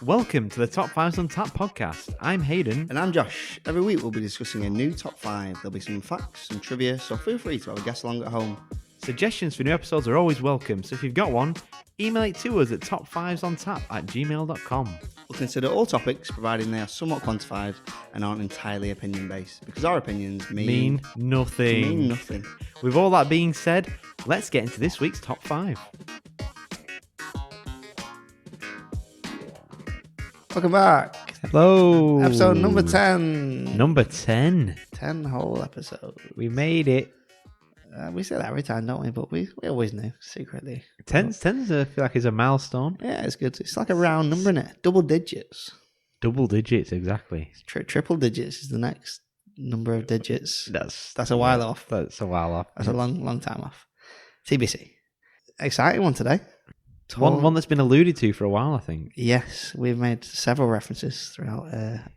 Welcome to the Top 5s on Tap podcast. I'm Hayden. And I'm Josh. Every week we'll be discussing a new top 5. There'll be some facts, some trivia, so feel free to have a guest along at home. Suggestions for new episodes are always welcome, so if you've got one, email it to us at top5sontap@gmail.com. We'll consider all topics, providing they are somewhat quantified and aren't entirely opinion-based, because our opinions mean nothing. With all that being said, let's get into this week's Top 5. Welcome back. Hello. Episode number 10. Number 10. 10 whole episodes. We made it. We say that every time, don't we? But we always knew, secretly. 10's I feel like is a milestone. Yeah, it's good. It's like a round number, isn't it? Double digits. Double digits, exactly. Triple digits is the next number of digits. That's a while off. That's a while off. That's a long time off. TBC. Exciting one today. One that's been alluded to for a while, I think. Yes, we've made several references throughout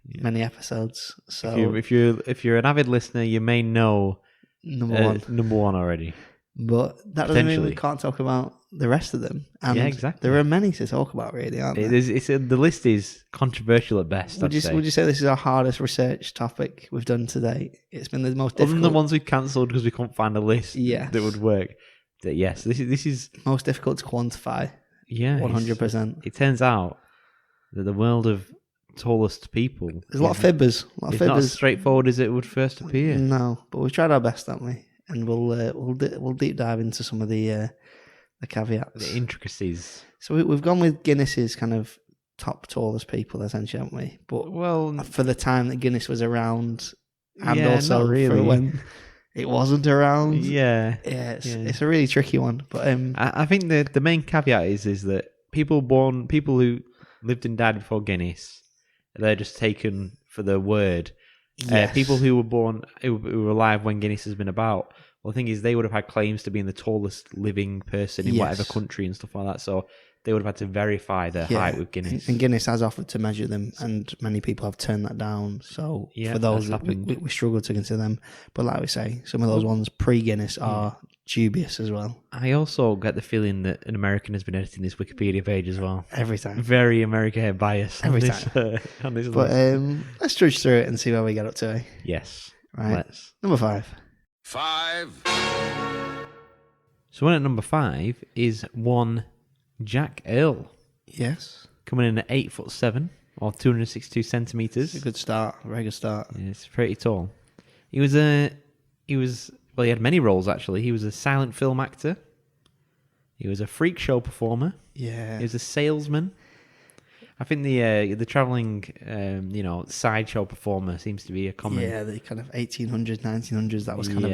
many episodes. So if you're an avid listener, you may know number one already. But that doesn't mean we can't talk about the rest of them. And yeah, exactly. There are many to talk about, really, aren't there? The list is controversial at best. Would you say this is our hardest research topic we've done today? It's been the most difficult. Other than the ones we cancelled because we couldn't find a list that would work. Yes, this is most difficult to quantify. Yeah, 100%. It turns out that the world of tallest people, there's a lot of fibbers. It's not as straightforward as it would first appear. No, but we've tried our best, haven't we? And we'll deep dive into some of the caveats, the intricacies. So we've gone with Guinness's kind of top tallest people, essentially, haven't we? But for the time that Guinness was around, and also for when it wasn't around. It's a really tricky one. But I think the main caveat is that people who lived and died before Guinness, they're just taken for the word. Yes. People who were alive when Guinness has been about, well, the thing is, they would have had claims to being the tallest living person in whatever country and stuff like that. So they would have had to verify their height with Guinness. And Guinness has offered to measure them, and many people have turned that down. So for those, we struggle to consider them. But like we say, some of those ones pre-Guinness are dubious as well. I also get the feeling that an American has been editing this Wikipedia page as well. Every time. Very America bias. Every time. On this but list. Let's trudge through it and see where we get up to. Yes. Right. Let's. Number 5. So one at number 5 is one Jack Earl. Yes. Coming in at 8'7" or 262 centimeters. It's a good start. Very good start. Yeah, it's pretty tall. He had many roles actually. He was a silent film actor. He was a freak show performer. Yeah. He was a salesman. I think the traveling sideshow performer seems to be a common. Yeah, the kind of 1800s, 1900s. That was kind of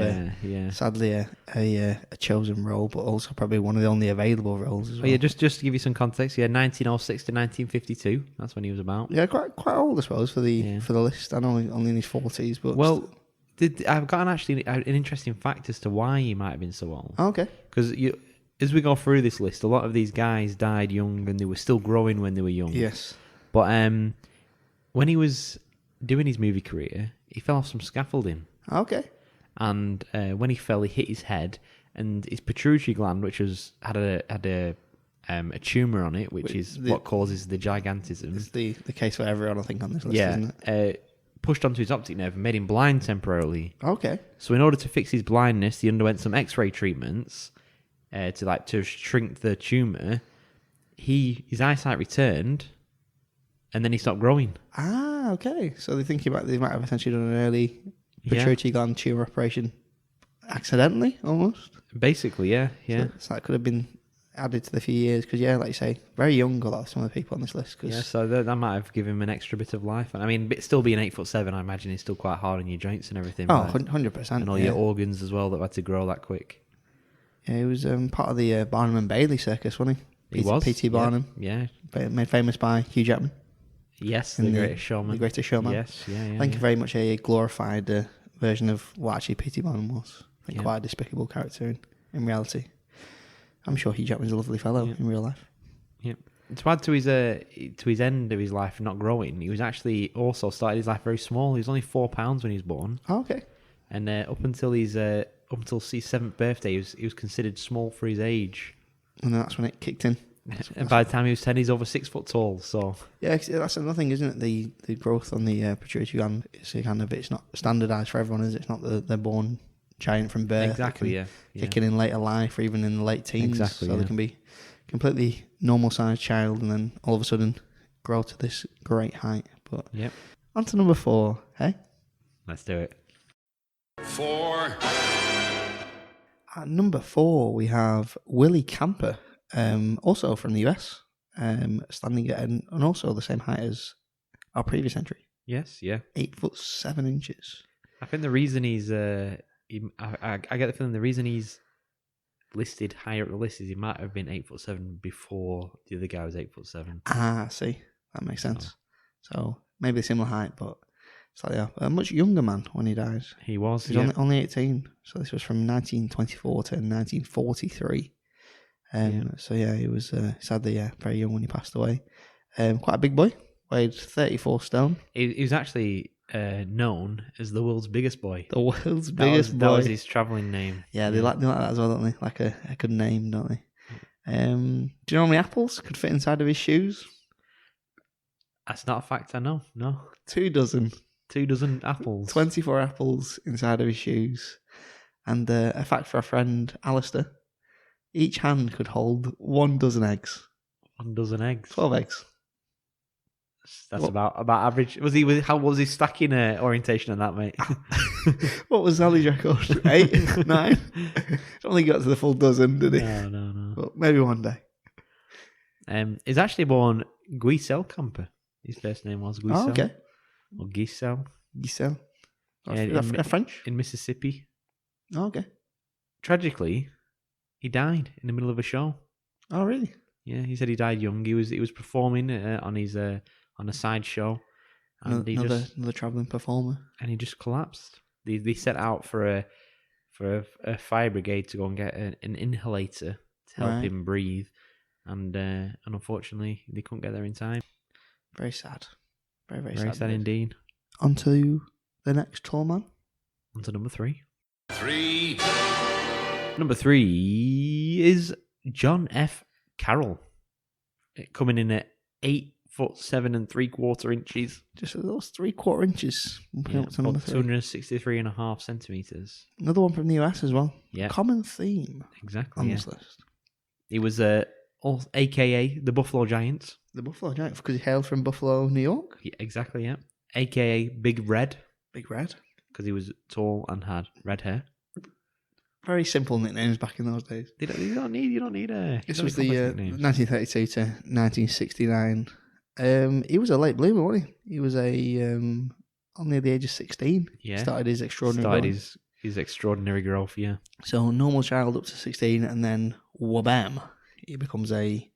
sadly a chosen role, but also probably one of the only available roles as well. Oh yeah, just to give you some context, 1906 to 1952. That's when he was about. Yeah, quite old, I suppose, for the list. I know only in his 40s, but I've got an interesting fact as to why he might have been so old. Oh, okay. Because as we go through this list, a lot of these guys died young and they were still growing when they were young. Yes. But when he was doing his movie career, he fell off some scaffolding. Okay. And when he fell, he hit his head, and his pituitary gland, which had a tumour on it, which is what causes the gigantism. It's the case for everyone, I think, on this list, isn't it? Pushed onto his optic nerve and made him blind temporarily. Okay. So in order to fix his blindness, he underwent some X-ray treatments to shrink the tumour. His eyesight returned, and then he stopped growing. Ah, okay. So they might have essentially done an early pituitary gland tumour operation accidentally, almost. Basically, yeah. So that could have been added to the few years, because like you say, very young, a lot of some of the people on this list. So that might have given him an extra bit of life. I mean, still being 8'7", I imagine is still quite hard on your joints and everything. Oh, 100%. And all your organs as well that had to grow that quick. Yeah, he was part of the Barnum and Bailey circus, wasn't he? He was. P.T. Barnum. Yeah. Made famous by Hugh Jackman. Yes, the Greatest Showman. The Greatest Showman. Yes, yeah. I think very much a glorified version of what actually P.T. Barnum was. I think quite a despicable character in reality. I'm sure Hugh Jackman's a lovely fellow in real life. Yeah. To add to his end of his life not growing, he was actually also started his life very small. He was only 4 pounds when he was born. Oh, okay. And up until his 7th birthday, he was considered small for his age. And that's when it kicked in. And by the time he was 10, he's over 6 foot tall. So yeah, that's another thing, isn't it? The growth on the pituitary gland is it's not standardised for everyone, is it? It's not that they're born giant from birth. Exactly, yeah. Kicking in later life or even in the late teens. Exactly, so they can be completely normal sized child and then all of a sudden grow to this great height. But on to number 4, hey? Let's do it. 4. At number 4, we have Willie Camper, also from the US, standing at and also the same height as our previous entry. Yes, yeah. 8'7". I think the reason he's, I get the feeling the reason he's listed higher up the list is he might have been 8'7" before the other guy was 8'7". Ah, see, that makes sense. So maybe a similar height, but slightly up. A much younger man when he died. He was. He was only 18. So this was from 1924 to 1943. So yeah, he was sadly very young when he passed away. Quite a big boy, weighed 34 stone. He was actually known as the world's biggest boy. The world's biggest boy. That was his travelling name. Yeah, they like that as well, don't they? Like a good name, don't they? Do you know how many apples could fit inside of his shoes? That's not a fact I know, no. 2 dozen. 2 dozen apples. 24 apples inside of his shoes. And a fact for our friend Alistair, each hand could hold 1 dozen eggs. 1 dozen eggs? 12 eggs. That's about average. How was his stacking orientation on that, mate? What was Sally's record? 8? 9? Don't think he got to the full dozen, did he? No. But maybe one day. He's actually born Willie Camper. His first name was Guisel. Oh, okay. Or Giselle. Giselle. Is that French? In Mississippi. Oh, okay. Tragically, he died in the middle of a show. Oh, really? Yeah, he said he died young. He was performing on a side show. And another travelling performer. And he just collapsed. They set out for a fire brigade to go and get an inhalator to help him breathe. And unfortunately, they couldn't get there in time. Very sad. Very, very sad. Very sad indeed. On to the next tall man. On to number 3. 3. Number 3 is John F. Carroll. Coming in at 8'7" 3/4". Just those 3/4 inches. Yeah, 263.5 centimeters. Another one from the US as well. Yeah. Common theme. Exactly. On this list. He was AKA the Buffalo Giant. The Buffalo Giant, because he hailed from Buffalo, New York? Yeah, exactly, yeah. AKA Big Red. Big Red. Because he was tall and had red hair. Very simple nicknames back in those days. You don't need a... This was the 1932 to 1969. He was a late bloomer, wasn't he? He was only at the age of 16. Yeah. Started his extraordinary growth, yeah. So normal child up to 16, and then wabam, he becomes a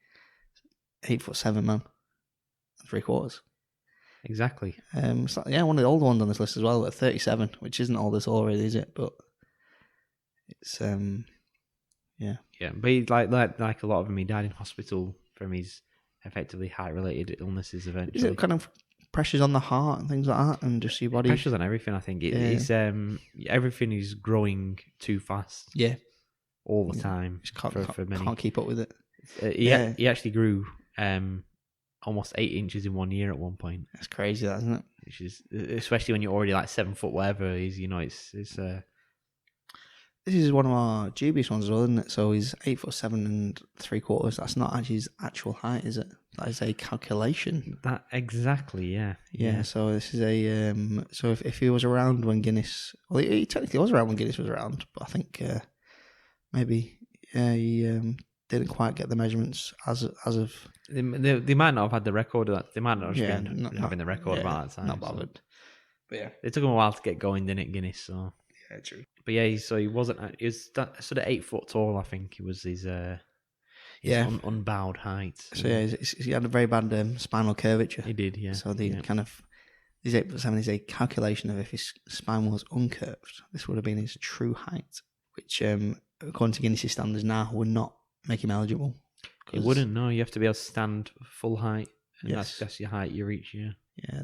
8'7" man, 3/4. Exactly. So, yeah, one of the older ones on this list as well, at 37, which isn't old at all, really, is it? But it's yeah. Yeah, but he, like a lot of them, he died in hospital from his effectively height-related illnesses eventually. Is it kind of pressures on the heart and things like that, and just your body? Pressures on everything, I think. It's everything is growing too fast. Yeah. All the time. For many. Can't keep up with it. He actually grew almost 8 inches in 1 year at one point. That's crazy, that, isn't it? Which is, especially when you're already like 7 foot whatever. It's This is one of our dubious ones as well, isn't it? So he's 8'7" 3/4". That's not actually his actual height, is it? That is a calculation. That exactly, yeah. Yeah. So this is a so if he was around when Guinness, well, he technically was around when Guinness was around, but I think maybe he didn't quite get the measurements as of. They might not have had the record of that. They might not have been having the record about that time. Not bothered. So. But yeah, it took him a while to get going, didn't it, Guinness? So yeah, true. But yeah, so he wasn't. He was sort of 8 foot tall. I think he was his unbowed height. So yeah, he had a very bad spinal curvature. He did, yeah. So his 8'7" is a calculation of if his spine was uncurved, this would have been his true height, which according to Guinness' standards now would not make him eligible. You wouldn't know. You have to be able to stand full height, and that's your height you reach. Yeah. Yeah.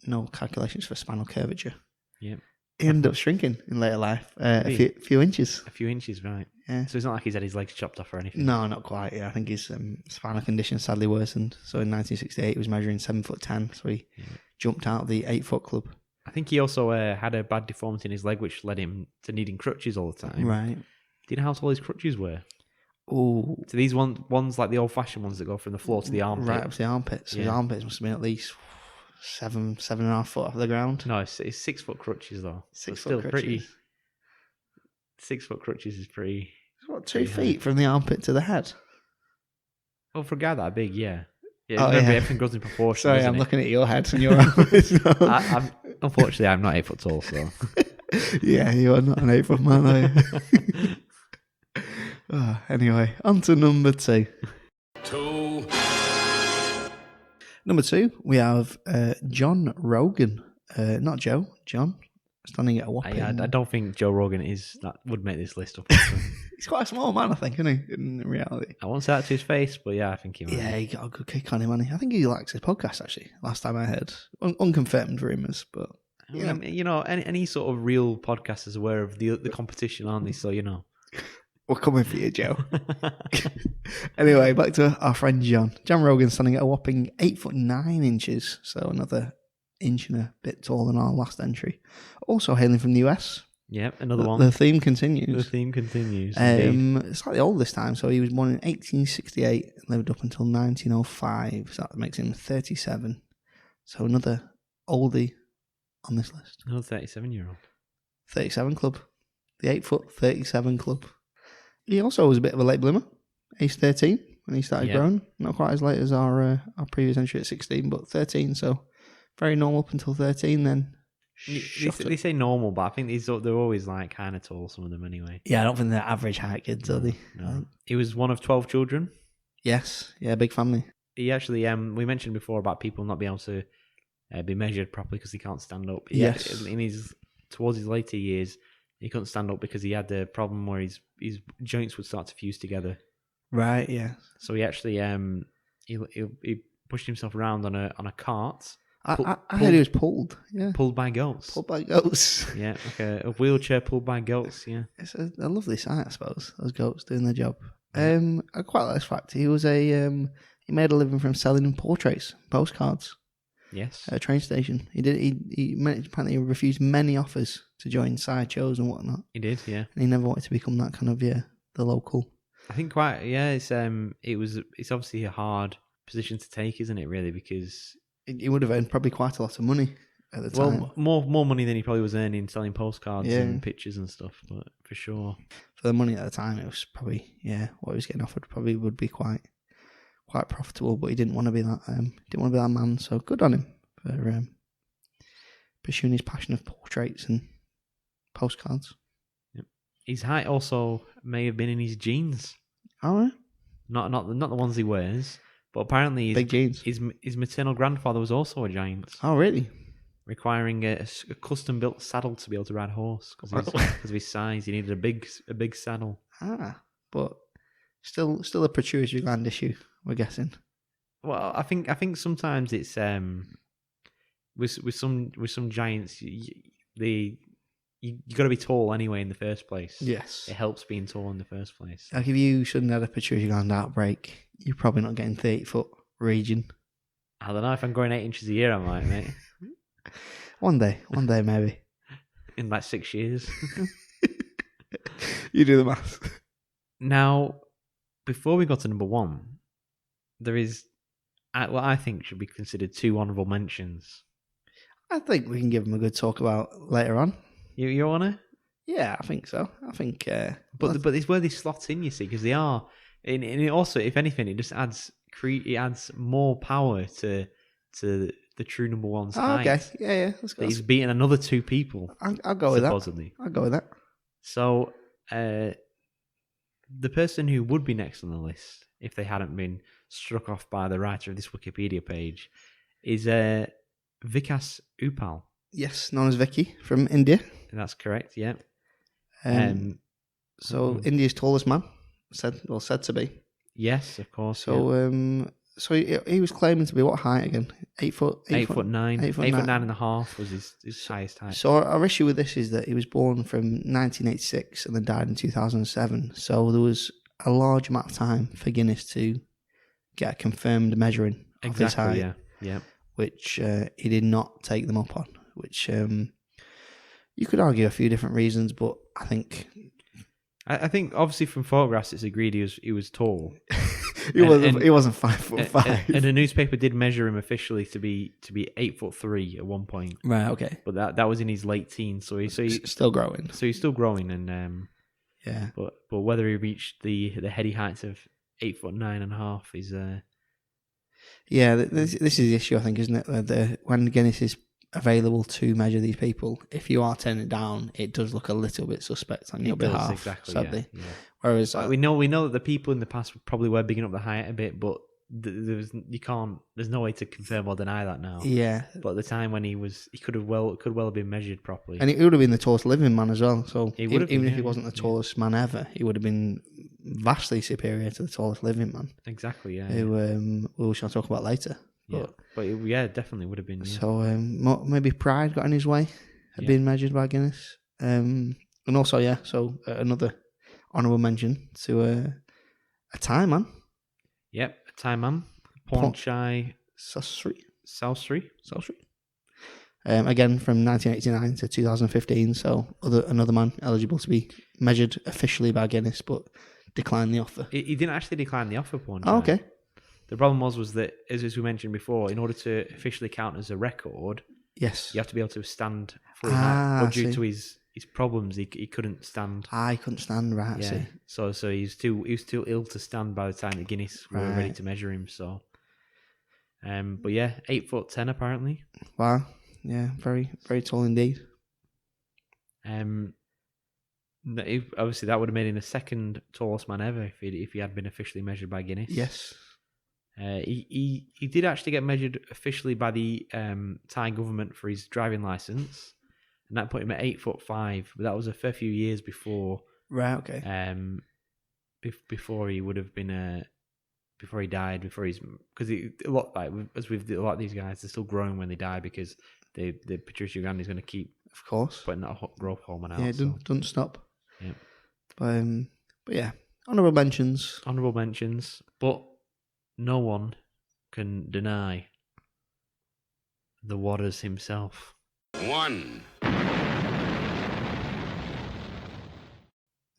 No calculations for spinal curvature. Yeah. He ended up shrinking in later life. A few inches. A few inches, right. Yeah. So it's not like he's had his legs chopped off or anything? No, not quite. Yeah, I think his spinal condition sadly worsened. So in 1968, he was measuring 7'10", so he jumped out of the 8-foot club. I think he also had a bad deformity in his leg, which led him to needing crutches all the time. Right. Do you know how tall his crutches were? Oh. So these ones like the old-fashioned ones that go from the floor to the armpit. Right up to the armpits. So his armpits must have been at least 7.5 foot off the ground. No, it's 6-foot crutches though. 6 foot foot pretty. crutches. 6-foot crutches is pretty. It's what, 2 feet from the armpit to the head? Well, for a guy that big, yeah. Everything goes in proportion. Sorry, I'm looking at your head and your armpits. Unfortunately, I'm not 8 foot tall, so. Yeah, you are not an 8 foot man, are you? Anyway, on to number 2. 2. Number 2, we have John Rogan. Not Joe, John. Standing at a whopping... I don't think Joe Rogan would make this list up. He's quite a small man, I think, isn't he, in reality? I won't say that to his face, but yeah, I think he might. Yeah, he got a good kick on him, hasn't he? I think he likes his podcast, actually, last time I heard. Unconfirmed rumours, but... Any sort of real podcast is aware of the competition, aren't they? So, We're coming for you, Joe. Anyway, back to our friend John. John Rogan standing at a whopping 8'9", so another inch and a bit taller than our last entry. Also hailing from the US. Yep, another one. The theme continues. Slightly old this time, so he was born in 1868 and lived up until 1905, so that makes him 37. So another oldie on this list. Another 37-year-old. 37 club. The 8-foot 37 club. He also was a bit of a late bloomer. Age 13 when he started growing. Not quite as late as our previous entry at 16, but 13, so very normal up until 13 then. They say normal, but I think they're always like kind of tall, some of them anyway. Yeah, I don't think they're average height kids, are they? No. He was one of 12 children. Yes, yeah, big family. He actually, we mentioned before about people not being able to be measured properly because he can't stand up. Yes. Towards his later years, he couldn't stand up because he had the problem where his joints would start to fuse together. Right, yeah. So he actually he pushed himself around on a cart. I heard he was pulled. Yeah, pulled by goats. Pulled by goats. Yeah, like a wheelchair pulled by goats. Yeah, it's a lovely sight, I suppose. Those goats doing their job. I quite like this fact. He was he made a living from selling portraits, postcards. Yes, at a train station. He apparently refused many offers to join sideshows and whatnot. He did, yeah. And he never wanted to become that kind of the local. I think quite it's obviously a hard position to take, isn't it? Really, because he would have earned probably quite a lot of money at the time. Well, more money than he probably was earning selling postcards and pictures and stuff, but for sure. For the money at the time, it was probably what he was getting offered probably would be quite profitable, but he didn't want to be that man. So good on him for pursuing his passion of portraits and postcards. Yep. His height also may have been in his genes. All right. Not the ones he wears, but apparently big genes. His maternal grandfather was also a giant. Oh, really? Requiring a custom built saddle to be able to ride a horse because of his size. He needed a big saddle. But still a pituitary gland issue, we're guessing. Well, I think sometimes it's with some giants you got to be tall anyway in the first place. Yes, it helps being tall in the first place. Like if you shouldn't have a pituitary gland outbreak, you're probably not getting 30-foot region. I don't know if I'm growing 8 inches a year. I might, mate. One day maybe. In like 6 years. You do the math. Now, before we got to number 1, there is what I think should be considered 2 honourable mentions. I think we can give them a good talk about later on. You want to? Yeah, I think so. I think... but it's where they slot in, you see, because they are... And it also, if anything, it just adds more power to the true number 1's height. Okay, yeah. Let's go. He's beaten another 2 people. I'll go with that. Supposedly. I'll go with that. So, the person who would be next on the list, if they hadn't been struck off by the writer of this Wikipedia page, is Vikas Upal. Yes, known as Vicky from India. That's correct, yeah. So, India's tallest man, said to be. Yes, of course. So, So he was claiming to be what height again? 8 foot? 8 foot 9. 8'9.5" was his highest height. So our issue with this is that he was born from 1986 and then died in 2007. So there was a large amount of time for Guinness to get a confirmed measuring of his height. Yeah. Which he did not take them up on. Which you could argue a few different reasons, but I think obviously from photographs it's agreed he was tall. He wasn't 5'5". And the newspaper did measure him officially to be 8'3" at one point. Right. Okay. But that was in his late teens, so he's still growing. So he's still growing, and yeah. But whether he reached the heady heights of 8'9.5" is yeah. This is the issue, I think, isn't it? When Guinness is available to measure these people, if you are turning it down, it does look a little bit suspect on your behalf. Exactly. Sadly. Yeah. Whereas we know that the people in the past probably were bigging up the height a bit, but there's no way to confirm or deny that now. Yeah. But at the time when he could well have been measured properly, and he would have been the tallest living man as well. So even if he yeah, wasn't the tallest man ever, he would have been vastly superior to the tallest living man. Exactly. Yeah. Who we shall talk about later. But definitely would have been. Yeah. So maybe pride got in his way of being measured by Guinness, and also another honourable mention to a Thai man. Yep, a Thai man, Pornchai Salisbury. Again from 1989 to 2015. So another man eligible to be measured officially by Guinness, but declined the offer. He didn't actually decline the offer, Pornchai. Oh, okay. The problem was that, as we mentioned before, in order to officially count as a record, yes, you have to be able to stand for but due to his problems, he couldn't stand. He couldn't stand, right? Yeah. So he was too ill to stand by the time that Guinness were ready to measure him. So, but yeah, 8'10" apparently. Wow. Yeah, very very tall indeed. Obviously that would have made him the second tallest man ever if he had been officially measured by Guinness. Yes. He did actually get measured officially by the Thai government for his driving license, and that put him at 8'5". But that was a fair few years before. Right. Okay. Before he would have been before he died, because a lot of these guys, they're still growing when they die because the pituitary gland is going to keep, of course, putting that growth hormone out. Yeah, it doesn't stop. Yeah. But yeah, honourable mentions, but no one can deny the Waters himself.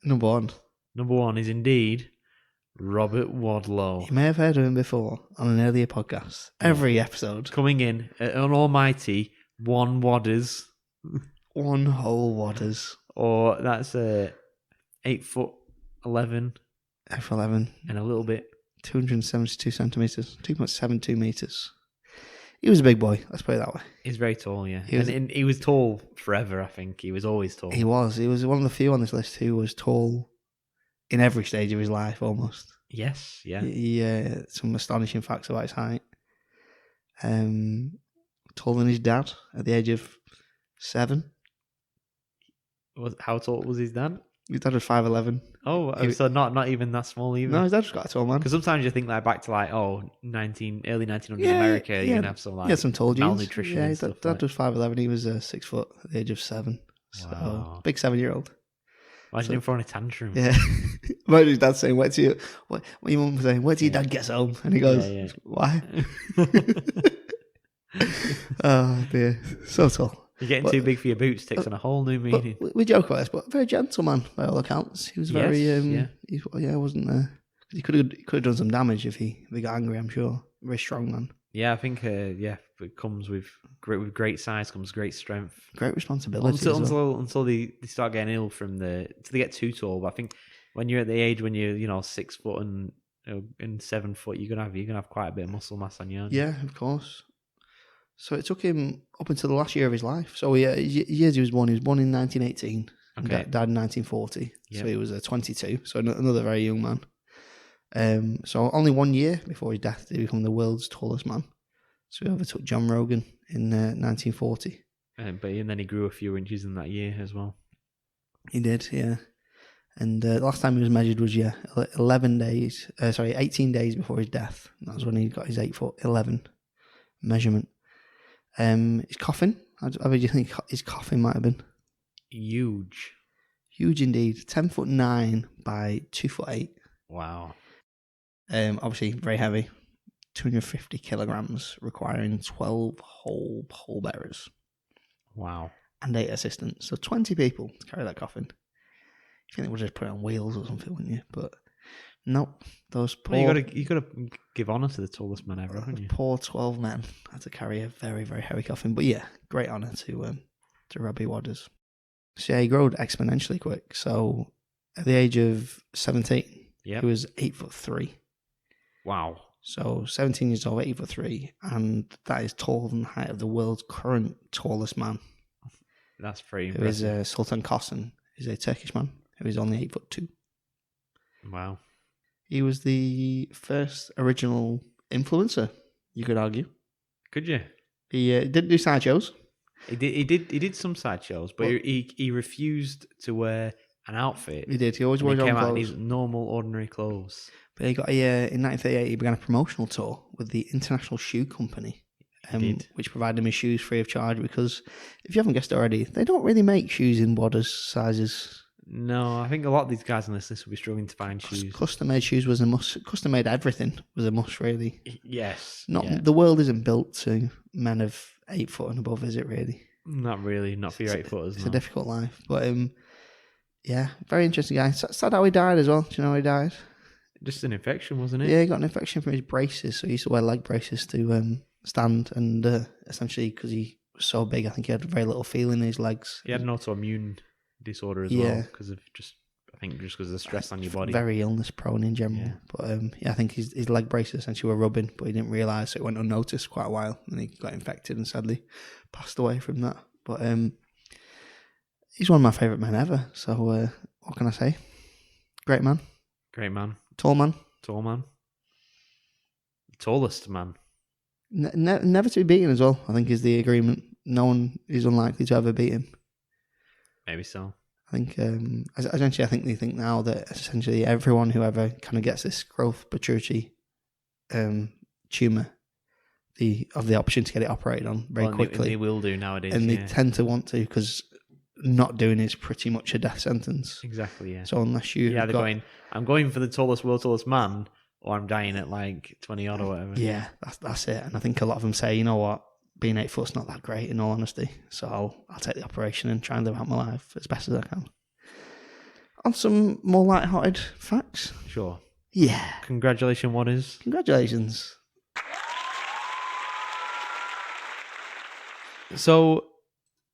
Number one is indeed Robert Wadlow. You may have heard of him before on an earlier podcast. Every episode. Coming in at an almighty one Waders. One whole Waders. Or that's 8'11". 8'11". And a little bit. 272 centimetres. 2.72 metres. He was a big boy, let's put it that way. He's very tall, yeah. He was tall forever, I think. He was always tall. He was one of the few on this list who was tall in every stage of his life, almost. Yes, yeah. Some astonishing facts about his height. Taller than his dad at the age of 7. How tall was his dad? His dad was 5'11". Oh, so not even that small either. No, his dad was quite a tall man. Because sometimes you think back to early 1900s America, you can have some some tall genes. Malnutrition. Yeah, his dad was 5'11". He was 6 foot at the age of 7. Wow. So big 7-year-old. Imagine him throwing a tantrum. Yeah. Imagine his dad saying, what your mum saying, wait till your dad gets home? And he goes, why? Oh dear. So tall. You're getting too big for your boots takes on a whole new meaning. We joke about this, but a very gentle man by all accounts. He was very, wasn't he could have done some damage if he got angry, I'm sure. Very strong man. Yeah, I think it comes with great size comes great strength, great responsibility. Until they start getting ill until they get too tall. But I think when you're at the age when you're 6 foot and 7 foot, you're gonna have quite a bit of muscle mass on you. Yeah, of course. So it took him up until the last year of his life. So years he was born in 1918. Okay. Died in 1940. Yep. So he was 22. So another very young man. So only 1 year before his death did he become the world's tallest man. So he overtook John Rogan in 1940. And then he grew a few inches in that year as well. He did, yeah. And the last time he was measured was 18 days before his death. That was when he got his 8'11" measurement. His coffin. How big do you think his coffin might have been? Huge. Huge indeed. 10'9" by 2'8". Wow. Obviously very heavy. 250 kilograms, requiring 12 whole pallbearers. Wow. And 8 assistants. So 20 people to carry that coffin. You think they would just put it on wheels or something, wouldn't you? But nope. Those poor... Well, you got to give honour to the tallest man ever, haven't you? Poor 12 men had to carry a very, very heavy coffin. But yeah, great honour to Robbie Waters. So yeah, he grew exponentially quick. So at the age of 17, he was 8'3". Wow. So 17 years old, 8'3", and that is taller than the height of the world's current tallest man. That's pretty impressive. Who is Sultan Kosen, who's a Turkish man, who is only 8'2". Wow. He was the first original influencer, you could argue. Could you? He didn't do sideshows. He did some sideshows, but he refused to wear an outfit. He did. He always wore his own came out in clothes. his normal, ordinary clothes. But he got in 1938, he began a promotional tour with the International Shoe Company, which provided him his shoes free of charge, because, if you haven't guessed already, they don't really make shoes in Waters sizes. No, I think a lot of these guys on this list will be struggling to find shoes. Custom-made shoes was a must. Custom-made everything was a must, really. Yes. The world isn't built to men of 8 foot and above, is it really? Not really. Not for your 8-footers. It's a difficult life. But, yeah, very interesting guy. Sad how he died as well. Do you know how he died? Just an infection, wasn't it? Yeah, he got an infection from his braces. So he used to wear leg braces to stand. And essentially, because he was so big, I think he had very little feeling in his legs. He had an autoimmune disorder as well, because of because of the stress on your body. Very illness prone in general. Yeah. But I think his leg braces essentially were rubbing, but he didn't realise, so it went unnoticed quite a while, and he got infected and sadly passed away from that. But he's one of my favourite men ever. So what can I say? Great man. Great man. Tall man. Tall man. Tallest man. Never to be beaten as well, I think, is the agreement. No one is unlikely to ever beat him. Maybe so. I think, essentially, I think they think now that essentially everyone who ever kind of gets this growth protrusion tumour, of the option to get it operated on very quickly. They will do nowadays. And they tend to want to, because not doing is pretty much a death sentence. Exactly, yeah. So unless you... Yeah, I'm going for the world's tallest man, or I'm dying at like 20 odd or whatever. Yeah, that's it. And I think a lot of them say, you know what, being 8 foot's not that great, in all honesty. So I'll take the operation and try and live out my life as best as I can. On some more light-hearted facts. Sure. Yeah. Congratulations, Waters. Congratulations. So,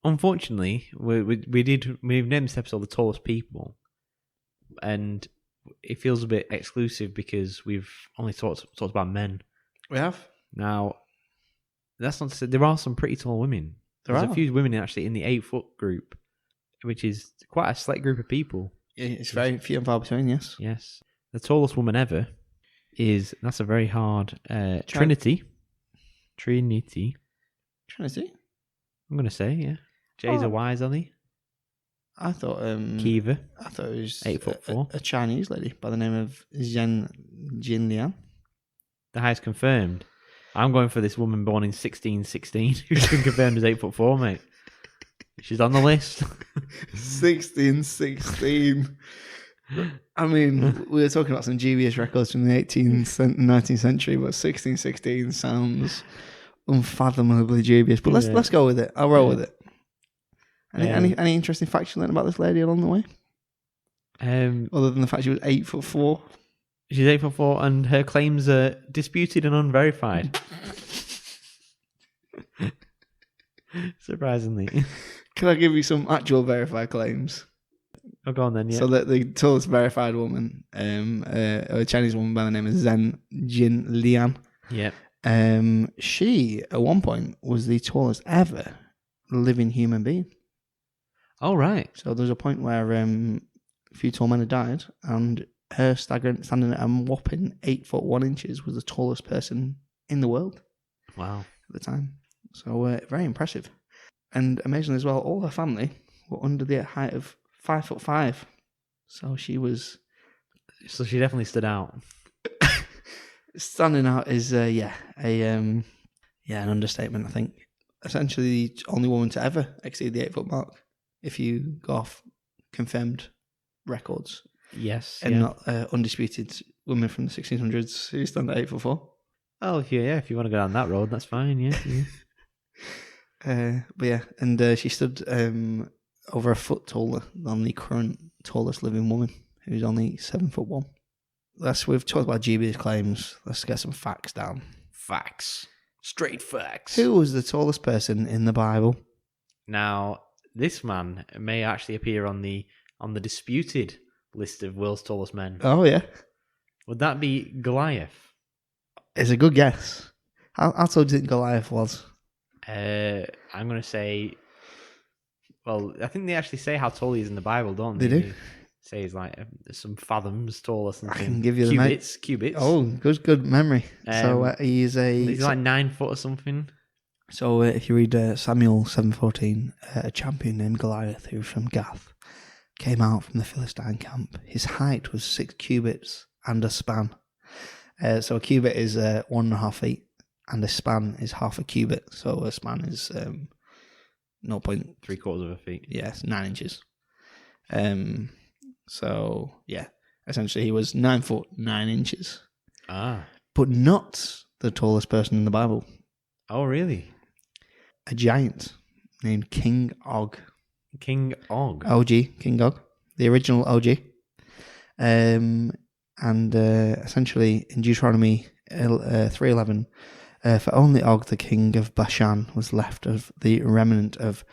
unfortunately, we've named this episode The Tallest People, and it feels a bit exclusive because we've only talked about men. We have. Now, that's not to say there are some pretty tall women. There's a few women actually in the 8 foot group, which is quite a select group of people. Yeah, it's very few and far between, yes. Yes. The tallest woman ever that's a very hard, Trinity. Trinity? I'm going to say, yeah. J's are Y's, are they? I thought... Kiva. I thought it was 8'4". A Chinese lady by the name of Jin Lian. The highest confirmed. I'm going for this woman born in 1616 who's been confirmed as 8'4", mate. She's on the list. 1616. I mean, we were talking about some dubious records from the 18th and 19th century, but 1616 sounds unfathomably dubious. But let's go with it. I'll roll with it. Any interesting facts you learned about this lady along the way? Other than the fact she was 8'4". She's 8'4", and her claims are disputed and unverified. Surprisingly. Can I give you some actual verified claims? Oh, go on then, yeah. So that the tallest verified woman, a Chinese woman by the name of Zhen Jin Lian. Yep. She, at one point, was the tallest ever living human being. Oh, right. So there's a point where a few tall men had died, and her standing at a whopping 8'1" was the tallest person in the world. Wow. At the time. So very impressive. And amazingly as well, all her family were under the height of 5'5". So she was. So she definitely stood out. Standing out is an understatement, I think. Essentially, the only woman to ever exceed the 8-foot mark, if you go off confirmed records. Yes, and not undisputed women from the 1600s who stand at 8'4". Oh, if you want to go down that road, that's fine. Yeah. But yeah, and she stood over a foot taller than the current tallest living woman, who's only 7'1". We've talked about GB's claims. Let's get some facts down. Facts. Straight facts. Who was the tallest person in the Bible? Now, this man may actually appear on the disputed list of world's tallest men. Oh, yeah. Would that be Goliath? It's a good guess. How tall do you think Goliath was? I'm going to say... Well, I think they actually say how tall he is in the Bible, don't they? They do. Say he's like some fathoms tall or something. I can give you cubits. Oh, good memory. So he's like 9 foot or something. So if you read Samuel 7:14, a champion named Goliath, who was from Gath, came out from the Philistine camp. His height was 6 cubits and a span. So a cubit is 1.5 feet, and a span is half a cubit. So a span is 0.75 of a feet. Yes, 9 inches. So yeah, essentially he was 9 foot 9 inches. But not the tallest person in the Bible. Oh, really? A giant named King Og. King Og? King Og. The original OG. And essentially in Deuteronomy 3:11, for only Og, the king of Bashan, was left of the remnant of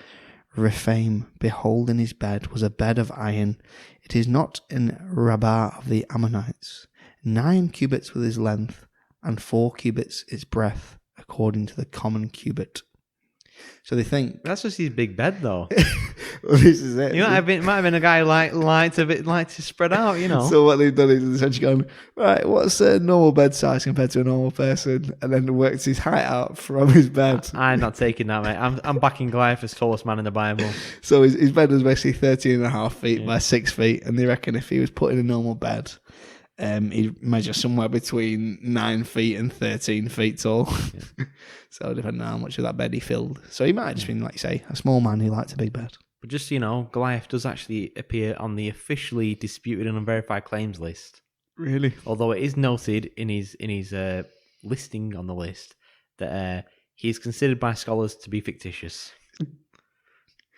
Rephaim. Behold, in his bed was a bed of iron. It is not in Rabbah of the Ammonites. 9 cubits was his length, and 4 cubits its breadth, according to the common cubit. So they think that's just his big bed, though. Well, this is it. You might have been a guy who liked to spread out, you know. So what they've done is essentially gone, right, what's a normal bed size compared to a normal person, and then worked his height out from his bed. I'm not taking that, mate. I'm backing Goliath as tallest man in the Bible. So his bed was basically 13.5 feet by 6 feet, and they reckon if he was put in a normal bed, he'd measure somewhere between 9 feet and 13 feet tall. Yeah. So depending on how much of that bed he filled. So he might have just been, like you say, a small man who liked a big bed. But just so you know, Goliath does actually appear on the officially disputed and unverified claims list. Really? Although it is noted in his listing on the list that he is considered by scholars to be fictitious.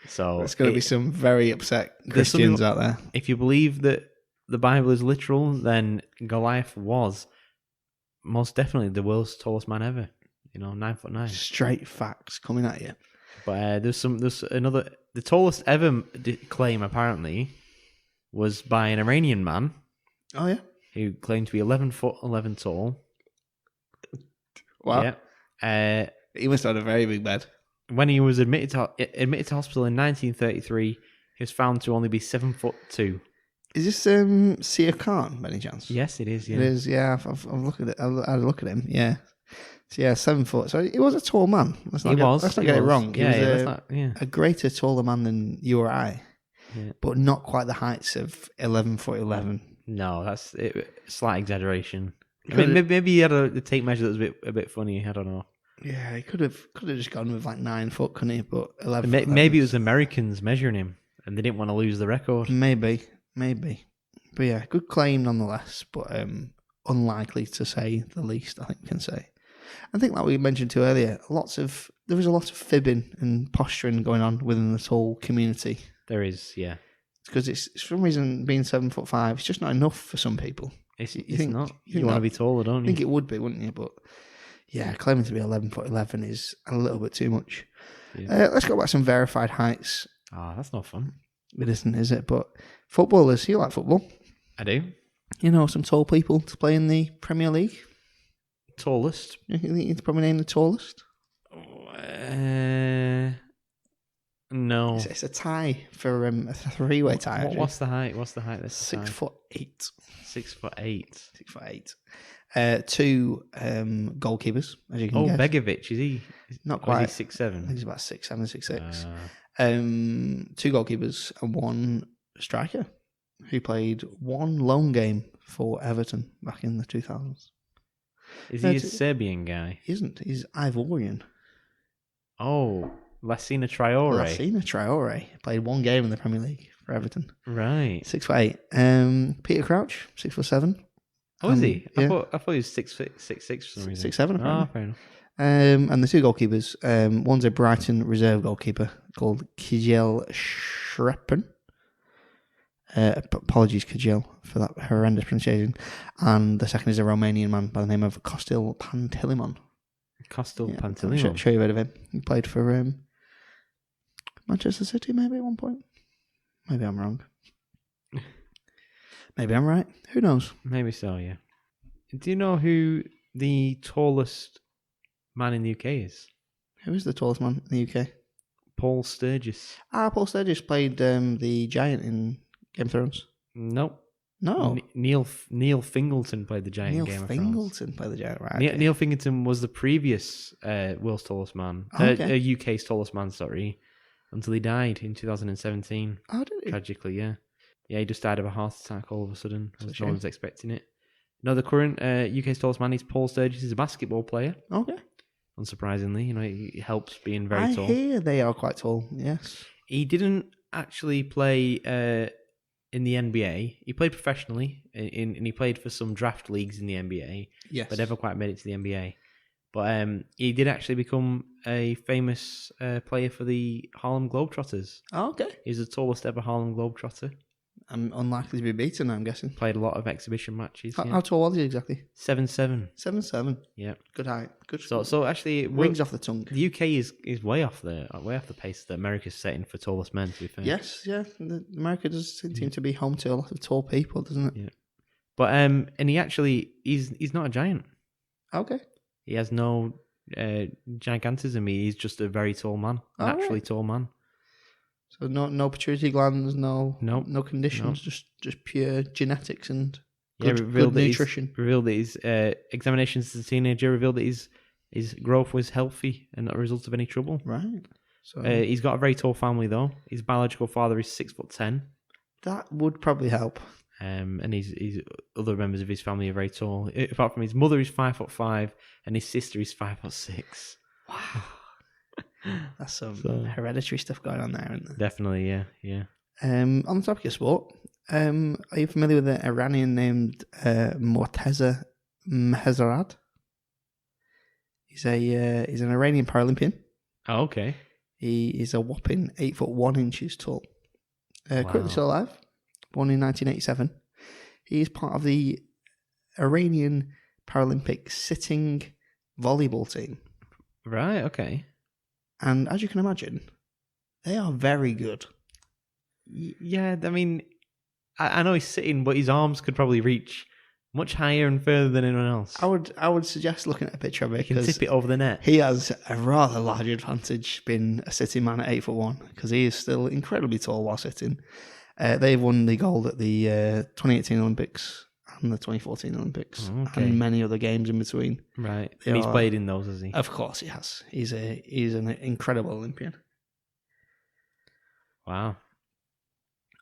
So there's going to be some very upset Christians out there. If you believe that the Bible is literal, then Goliath was most definitely the world's tallest man ever. 9'9". Straight facts coming at you. But there's another. The tallest ever claim apparently was by an Iranian man. Oh yeah, who claimed to be 11 foot 11 tall. Wow. Yeah. He must have had a very big bed. When he was admitted to hospital in 1933, he was found to only be 7'2". Is this Sia Khan by any chance? Yes, it is. Yeah. It is. Yeah, I've looked at it. I had a look at him. Yeah. So yeah, 7 foot. So he was a tall man. Let's not get it wrong. He was a greater, taller man than you or I, but not quite the heights of 11 foot 11. No, that's slight exaggeration. I mean, maybe he had a tape measure that was a bit funny. I don't know. Yeah, he could have just gone with like 9 foot, couldn't he? But 11. Maybe it was Americans measuring him, and they didn't want to lose the record. Maybe. But yeah, good claim nonetheless. But unlikely to say the least. I think we can say. I think, like we mentioned too earlier, there was a lot of fibbing and posturing going on within the tall community. There is, yeah. Because it's for some reason being 7'5", it's just not enough for some people. It's not. You want to be taller, don't you? I think it would be, wouldn't you? But yeah, claiming to be 11 foot 11 is a little bit too much. Yeah. Let's go back to some verified heights. That's not fun. It isn't, is it? But footballers, you like football? I do. You know some tall people to play in the Premier League? Tallest? You think you'd probably name the tallest? No. It's a tie for a 3-way tie. What's the height? That's 6'8". 6'8". 6'8". 2 goalkeepers, as you can guess. Begovic, is he? Not quite. Is he 6'7"? I think he's about 6'7", 6'6". 2 goalkeepers and 1 striker. who played one lone game for Everton back in the 2000s. Is he a Serbian guy? He isn't. He's Ivorian. Oh, Lassina Traore. Lassina Traore played one game in the Premier League for Everton. Right. 6'8". Peter Crouch, 6'7". Oh, is he? Yeah. I thought he was 6'6" for some reason. 6'7", apparently. Oh, fair enough. And the two goalkeepers, one's a Brighton reserve goalkeeper called Kjell Schreppen. Apologies, Kjell, for that horrendous pronunciation. And the second is a Romanian man by the name of Costil Pantilimon. Pantilimon. I'll show you a bit of him. He played for Manchester City maybe at one point. Maybe I'm wrong. Maybe I'm right. Who knows? Maybe so, yeah. Do you know who the tallest man in the UK is? Who is the tallest man in the UK? Paul Sturgis. Paul Sturgis played the giant in Game of Thrones. Nope. No. Neil Fingleton played the giant in Game of Thrones. Neil Fingleton played the giant, right? Neil Fingleton was the previous world's tallest man. UK's tallest man, sorry. Until he died in 2017. Oh, did he? Tragically, yeah. Yeah, he just died of a heart attack all of a sudden. No one was expecting it. No, the current UK's tallest man is Paul Sturgis. He's a basketball player. Okay. Unsurprisingly, he helps being very tall. I hear they are quite tall, yes. He didn't actually play in the NBA. He played professionally, and he played for some draft leagues in the NBA. Yes. But never quite made it to the NBA. But he did actually become a famous player for the Harlem Globetrotters. Oh, okay. He's the tallest ever Harlem Globetrotter. I'm unlikely to be beaten, I'm guessing. Played a lot of exhibition matches. How tall was he exactly? 7'7". 7'7". Yeah. Good height. Good. So actually, rings off the tongue. The UK is way off the pace that America's setting for tallest men. To be fair. Yes, yeah. America does seem to be home to a lot of tall people, doesn't it? Yeah. But and he's not a giant. Okay. He has no gigantism. He's just a very tall man, naturally tall man. So no pituitary glands, no conditions, no. just pure genetics and good nutrition. Revealed that his examinations as a teenager revealed that his growth was healthy and not a result of any trouble. Right. So he's got a very tall family though. His biological father is 6'10". That would probably help. And his other members of his family are very tall. Apart from his mother is 5'5", and his sister is 5'6". Wow. That's some hereditary stuff going on there, isn't there? Definitely, yeah. On the topic of sport, are you familiar with an Iranian named Morteza Mehzarad? He's an Iranian Paralympian. Oh, okay. He is a whopping 8'1" tall. Currently still alive. Born in 1987. He is part of the Iranian Paralympic sitting volleyball team. Right, okay. And as you can imagine, they are very good. Yeah, I mean, I know he's sitting, but his arms could probably reach much higher and further than anyone else. I would suggest looking at a picture of it. He can tip it over the net. He has a rather large advantage being a sitting man at 8'1", because he is still incredibly tall while sitting. They've won the gold at the 2018 Olympics and the 2014 Olympics, and many other games in between. Right, and he's played in those, has he? Of course he has. He's an incredible Olympian. Wow.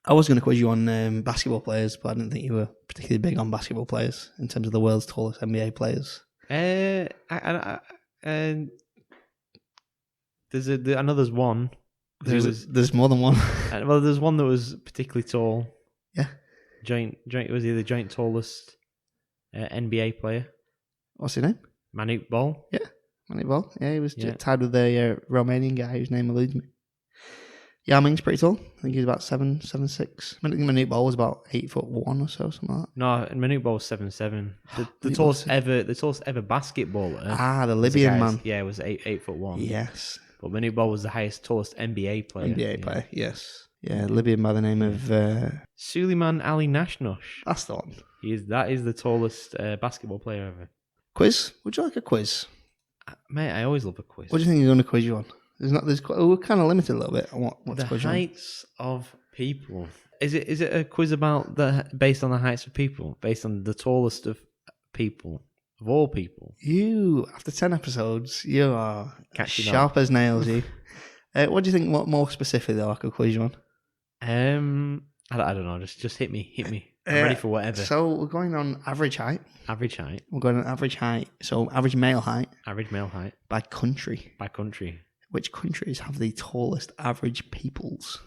I was going to quiz you on basketball players, but I didn't think you were particularly big on basketball players in terms of the world's tallest NBA players. I know there's one. There's more than one. Well, there's one that was particularly tall. Yeah. Joint was he the joint tallest NBA player? What's his name? Manute Bol. Yeah, Manute Bol. Yeah, he was tied with the Romanian guy whose name eludes me. Yao Ming's pretty tall. I think he's about 7'6". I think Manute Bol was about 8'1" or so, something like that. No, Manute Bol was 7'7". The tallest ever basketballer. The Libyan man. Yeah, was 8'1". Yes. But Manute Bol was the tallest NBA player. NBA player, yes. Yeah, Libyan by the name of Suleiman Ali Nashnosh. That's the one. That is the tallest basketball player ever. Quiz? Would you like a quiz? Mate, I always love a quiz. What do you think you're going to quiz you on? We're kind of limited a little bit on what the to quiz you on. heights of people. Is it a quiz about based on the heights of people, based on the tallest of people, of all people? You, after 10 episodes, you are sharp as nails. You. What do you think? What more specifically though I could quiz you on? I don't know. Just hit me. I'm ready for whatever. So we're going on average height. Average height. We're going on average height. So average male height. Average male height. By country. Which countries have the tallest average peoples?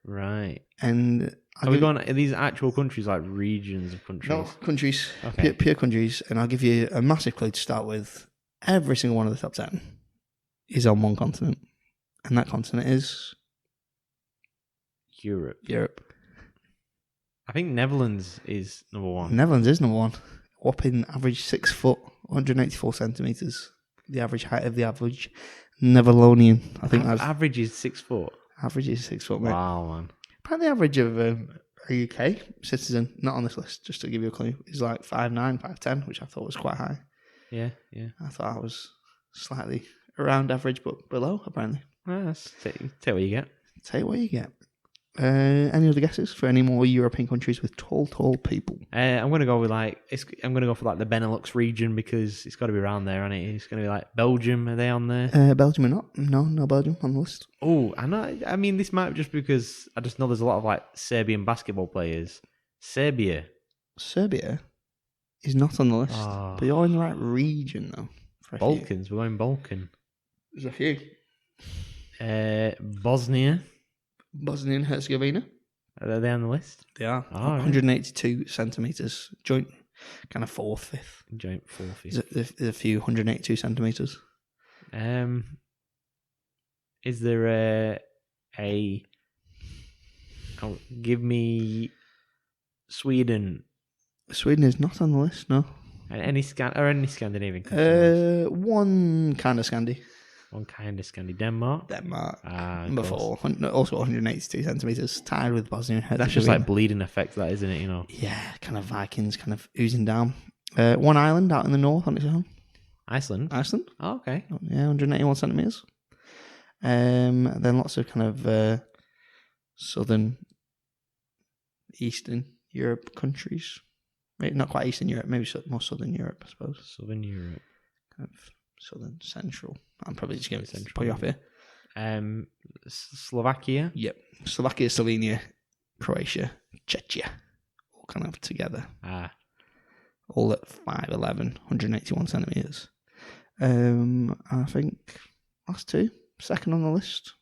Right. And are these actual countries, like regions of countries? No, countries. Okay. Pure countries. And I'll give you a massive clue to start with. Every single one of the top 10 is on one continent. And that continent is... Europe. I think Netherlands is number one. Netherlands is number one. Whopping average 6 foot, 184 centimetres. The average height of the average Netherlandian. I think that's... Average is 6 foot? Average is 6 foot, mate. Wow, man. Apparently the average of a UK citizen, not on this list, just to give you a clue, is like 5'9", 5'10", which I thought was quite high. Yeah. I thought I was slightly around average, but below, apparently. Well, take what you get. Take what you get. Any other guesses for any more European countries with tall people? I'm going to go with I'm going to go for the Benelux region because it's got to be around there, isn't it? It's going to be like Belgium. Are they on there? Belgium are not. No Belgium on the list. Oh, I mean, this might be just because I just know there's a lot of Serbian basketball players. Serbia is not on the list, but you're in the right region though. Balkans. We're going Balkan. There's a few. Bosnia and Herzegovina. Are they on the list? They are. Oh, 182 centimetres. Joint kind of 4th, 5th. Joint 4th, 5th. There's a few 182 centimetres. Is there give me Sweden. Sweden is not on the list, no. Any Scandinavian countries? One kind of Scandi. One kind of Scandi. Denmark. Number 4. Also 182 centimetres. Tied with Bosnia and Herzegovina. That's just like bleeding effect, that, isn't it? You know. Yeah, kind of Vikings, kind of oozing down. One island out in the north on its own. Iceland. Oh, okay. Yeah, 181 centimetres. Then lots of kind of southern, eastern Europe countries. Maybe not quite Eastern Europe, maybe more Southern Europe, I suppose. Southern Europe. Kind of Southern Central. I'm probably just going to put you off here. Slovakia? Yep. Slovakia, Slovenia, Croatia, Czechia. All kind of together. All at 5'11", 181 centimetres. I think last two. Second on the list,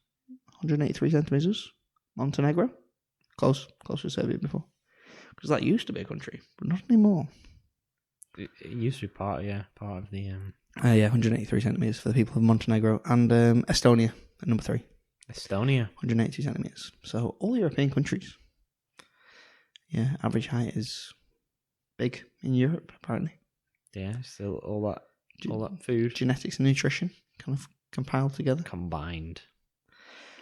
183 centimetres. Montenegro. Close to Serbia before. Because that used to be a country, but not anymore. It used to be part of the... 183 centimetres for the people of Montenegro. And Estonia at number 3. Estonia. 182 centimetres. So all European countries. Yeah, average height is big in Europe, apparently. Yeah, still all that food. Genetics and nutrition kind of compiled together. Combined.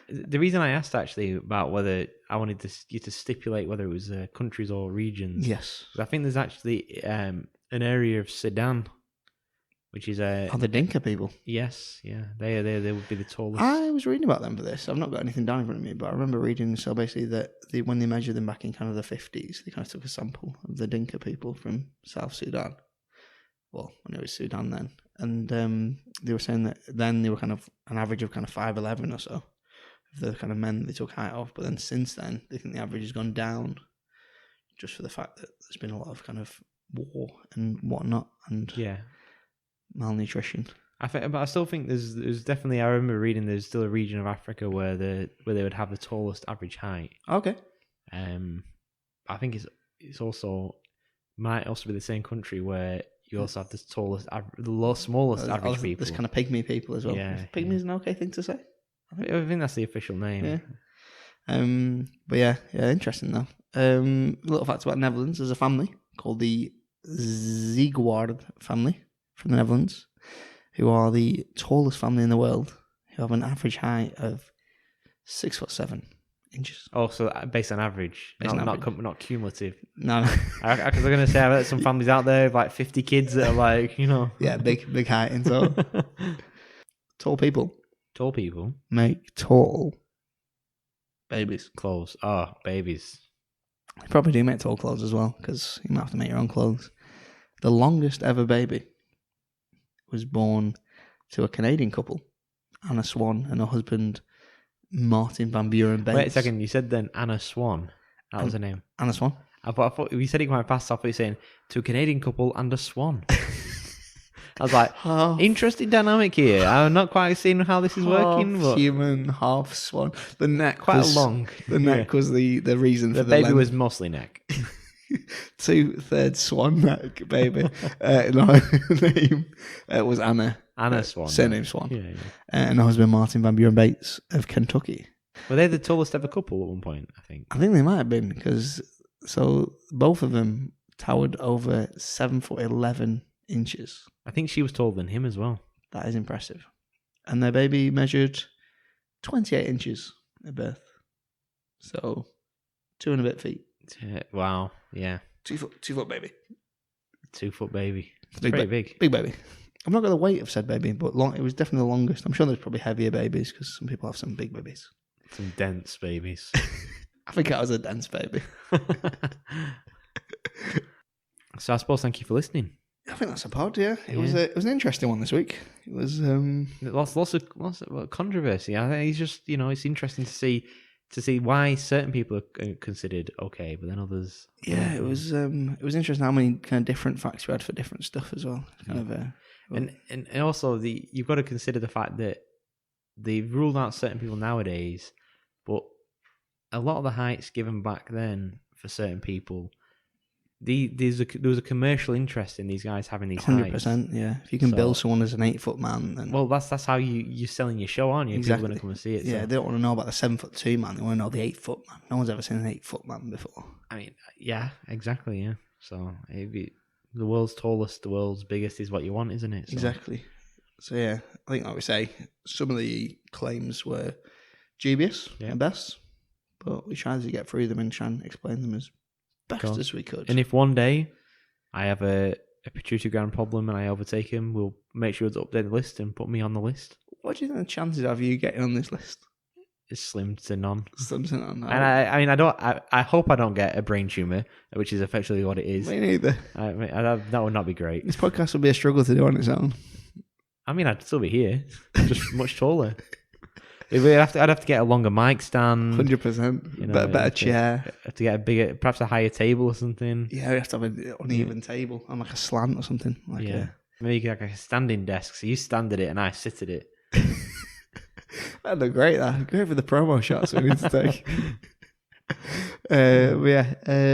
The reason I asked actually about whether I wanted you to stipulate whether it was countries or regions. Yes. I think there's actually an area of Sudan, which is the Dinka people. Yes, yeah, they would be the tallest. I was reading about them for this. I've not got anything down in front of me, but I remember reading. So basically, that when they measured them back in kind of the 50s, they kind of took a sample of the Dinka people from South Sudan. Well, when it was Sudan then, and they were saying that then they were kind of an average of kind of 5'11" or so. The kind of men they took height off, but then since then they think the average has gone down, just for the fact that there's been a lot of kind of war and whatnot, and malnutrition. But I still think there's definitely. I remember reading there's still a region of Africa where they would have the tallest average height. Okay. I think it's also might also be the same country where you also have the smallest average people. There's kind of pigmy people as well. Yeah, pygmy is an okay thing to say. I think that's the official name. Yeah. But yeah, interesting though. Little facts about Netherlands. There's a family called the Ziegwaard family from the Netherlands, who are the tallest family in the world, who have an average height of 6'7" inches. Oh, so based on average, not cumulative. No. Because I'm going to say I bet some families out there with like 50 kids that are like, you know. Yeah, big height in total. Tall people. Tall people make tall babies. Clothes. Oh, babies. You probably do make tall clothes as well, because you might have to make your own clothes. The longest ever baby was born to a Canadian couple, Anna Swan and her husband, Martin Van Buren Bates. Wait a second, you said then Anna Swan. That was her name. Anna Swan. I thought you said it quite fast. I thought you were saying to a Canadian couple and a swan. I was like, interesting dynamic here. I'm not quite seeing how this is working. But human, half swan. The neck quite was long. The neck was the reason for the baby length. was mostly neck. 2/3 swan neck baby. No, name was Anna. Anna Swan. Surname Swan. Yeah. And her husband Martin Van Buren Bates of Kentucky. Were they the tallest ever couple at one point, I think? I think they might have been because both of them towered over 7'11" I think she was taller than him as well. That is impressive. And their baby measured 28 inches at birth. So 2 and a bit feet. Wow, yeah. 2 foot baby. 2 foot baby. It's big pretty big. Big baby. I'm not got the weight of said baby, but it was definitely the longest. I'm sure there's probably heavier babies because some people have some big babies. Some dense babies. I think that was a dense baby. So I suppose thank you for listening. I think that's a pod. Yeah, it was an interesting one this week. It was lots of controversy. I think it's just it's interesting to see why certain people are considered okay, but then others. Yeah, it was interesting how many kind of different facts we had for different stuff as well. And also you've got to consider the fact that they've ruled out certain people nowadays, but a lot of the heights given back then for certain people. There was a commercial interest in these guys having these 100%, heights. yeah. If you can bill someone as an 8-foot man, then that's how you're selling your show, aren't you? Exactly. People are going to come and see it. Yeah, so. They don't want to know about the 7'2" man. They want to know the 8-foot man. No one's ever seen an 8-foot man before. I mean, yeah, exactly, yeah. So the world's tallest, the world's biggest is what you want, isn't it? So. Exactly. So yeah, I think like we say, some of the claims were dubious at best, but we tried to get through them and try and explain them as best as we could. And if one day I have a pituitary gland problem and I overtake him, we'll make sure to update the list and put me on the list. What do you think the chances of you getting on this list? It's slim to none. Slim to none. And I hope I don't get a brain tumor, which is effectively what it is. Me neither. That would not be great. This podcast would be a struggle to do on its own. I mean, I'd still be here, just much taller. I'd have to get a longer mic stand. 100%. Better chair. Have to get a bigger, perhaps a higher table or something. Yeah, we have to have an uneven table on like a slant or something. Maybe like a standing desk. So you stand at it and I sit at it. That'd look great. Great for the promo shots we need to take.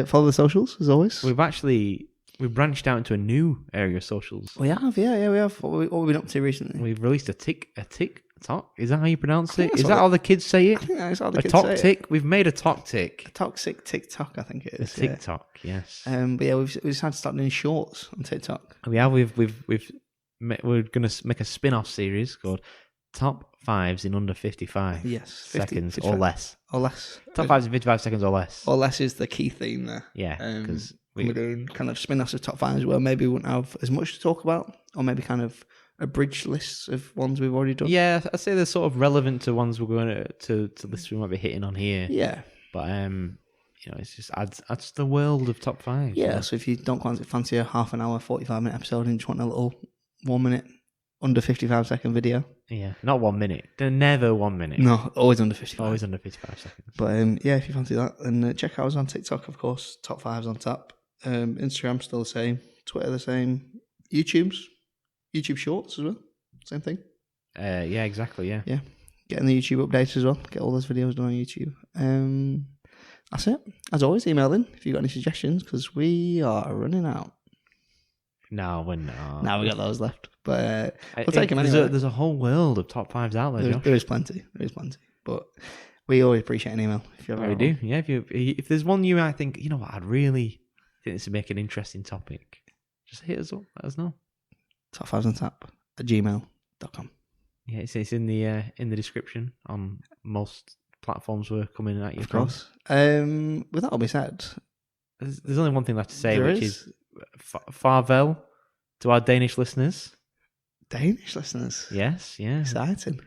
Follow the socials as always. We've branched out into a new area of socials. We have, yeah, we have. What have we been up to recently? We've released a TikTok. Is that how you pronounce it? Is that how the kids say it? I think that's how the kids say it. A tick. We've made a tick. A toxic TikTok, I think it is. TikTok, yes. But yeah, we've decided to start doing shorts on TikTok. We're going to make a spin-off series called Top 5s in under 55 seconds 55. Or less. Top 5s in 55 seconds or less. Or less is the key theme there. Yeah, because we're doing kind of spin-offs of top 5s where maybe we wouldn't have as much to talk about, or maybe kind of abridged lists of ones we've already done. Yeah, I'd say they're sort of relevant to ones we're going to lists we might be hitting on here. Yeah. But, it's just adds the world of top 5. Yeah, so if you don't quite fancy a half an hour, 45-minute episode and just want a little 1 minute, under 55 second video. Yeah, not 1 minute. They're never 1 minute. No, always under 55. Always under 55 seconds. But yeah, if you fancy that, then check out us on TikTok, of course. Top 5s on tap. Instagram still the same. Twitter the same. YouTube Shorts as well. Same thing. Yeah, exactly. Yeah. Yeah. Getting the YouTube updates as well. Get all those videos done on YouTube. That's it. As always, email in if you've got any suggestions because we are running out. No, we're not. Now we got those left, but we'll take them anyway. There's a whole world of top 5s out there. There is plenty. But we always appreciate an email. If you we do. Yeah. If there's one you might think, I'd really think this would make an interesting topic, just hit us up. Let us know. Top 5s on tap at gmail.com. Yeah, it's in the description on most platforms we're coming at you. Of course. With that all being said, there's only one thing left to say, which is farewell to our Danish listeners. Danish listeners? Yes, yeah. Exciting.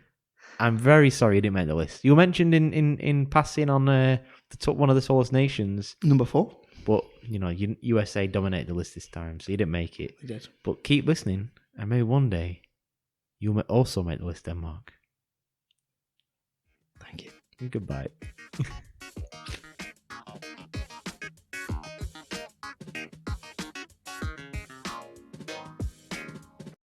I'm very sorry you didn't make the list. You were mentioned in passing on the top one of the tallest nations. Number 4. But, USA dominated the list this time, so you didn't make it. We did. But keep listening, and maybe one day you'll also make the list, Denmark. Thank you. Goodbye.